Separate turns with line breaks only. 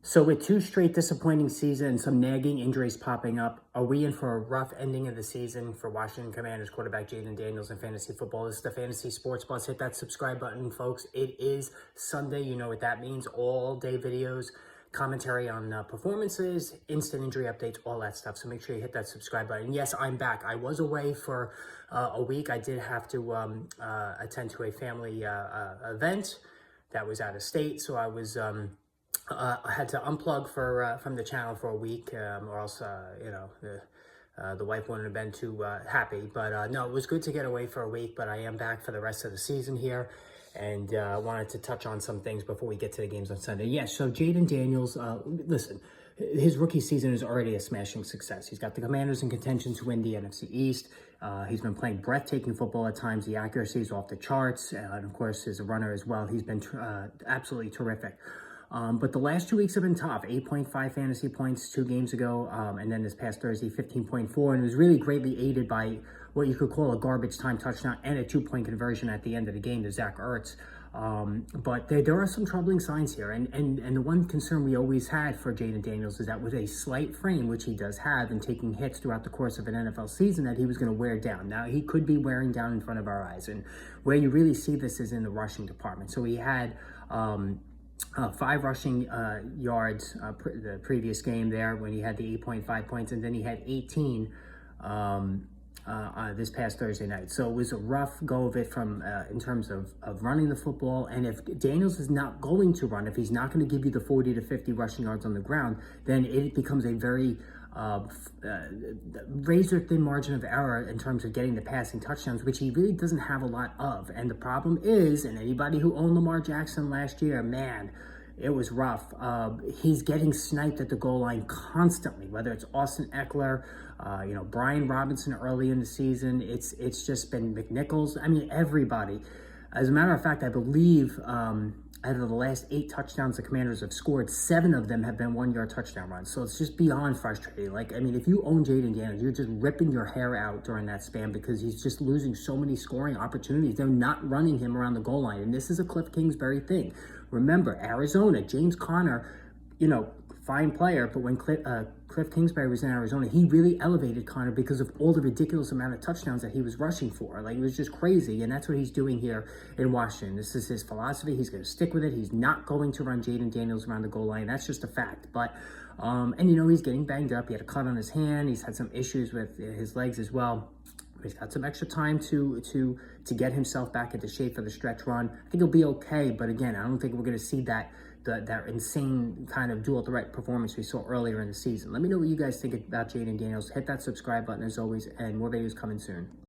So with two straight disappointing seasons and some nagging injuries popping up, are we in for a rough ending of the season for Washington Commanders quarterback Jayden Daniels in fantasy football? This is the Fantasy Sports Buzz. Hit that subscribe button, folks. It is Sunday. You know what that means. All day videos, commentary on performances, instant injury updates, all that stuff. So make sure you hit that subscribe button. Yes, I'm back. I was away for a week. I did have to attend to a family event that was out of state. So I was... I had to unplug from the channel for a week, or else the wife wouldn't have been too happy. But no, it was good to get away for a week. But I am back for the rest of the season here, and wanted to touch on some things before we get to the games on Sunday. Yes, so Jayden Daniels, listen, his rookie season is already a smashing success. He's got the Commanders in contention to win the NFC East. He's been playing breathtaking football at times. The accuracy is off the charts, and of course, as a runner as well, he's been absolutely terrific. But the last 2 weeks have been tough. 8.5 fantasy points 2 games ago, and then this past Thursday, 15.4, and it was really greatly aided by what you could call a garbage time touchdown and a 2-point conversion at the end of the game to Zach Ertz. But there are some troubling signs here, and the one concern we always had for Jayden Daniels is that with a slight frame, which he does have, and taking hits throughout the course of an NFL season, that he was going to wear down. Now, he could be wearing down in front of our eyes, and where you really see this is in the rushing department. So he had... 5 rushing yards the previous game there when he had the 8.5 points, and then he had 18 this past Thursday night. So it was a rough go of it from in terms of running the football. And if Daniels is not going to run, if he's not going to give you the 40 to 50 rushing yards on the ground, then it becomes a very razor-thin margin of error in terms of getting the passing touchdowns, which he really doesn't have a lot of. And the problem is, and anybody who owned Lamar Jackson last year, man, it was rough. He's getting sniped at the goal line constantly, whether it's Austin Eckler, Brian Robinson early in the season. It's just been McNichols. I mean, everybody. As a matter of fact, I believe out of the last 8 touchdowns the Commanders have scored, 7 of them have been 1-yard touchdown runs. So it's just beyond frustrating. Like, I mean, if you own Jayden Daniels, you're just ripping your hair out during that span because he's just losing so many scoring opportunities. They're not running him around the goal line. And this is a Cliff Kingsbury thing. Remember, Arizona, James Conner, fine player, but when Cliff Kingsbury was in Arizona, he really elevated Conner because of all the ridiculous amount of touchdowns that he was rushing for. Like, it was just crazy, and that's what he's doing here in Washington. This is his philosophy. He's going to stick with it. He's not going to run Jayden Daniels around the goal line. That's just a fact. But, he's getting banged up. He had a cut on his hand. He's had some issues with his legs as well. He's got some extra time to get himself back into shape for the stretch run. I think he'll be okay, but again, I don't think we're going to see that insane kind of dual threat performance we saw earlier in the season. Let me know what you guys think about Jayden Daniels. Hit that subscribe button as always, and more videos coming soon.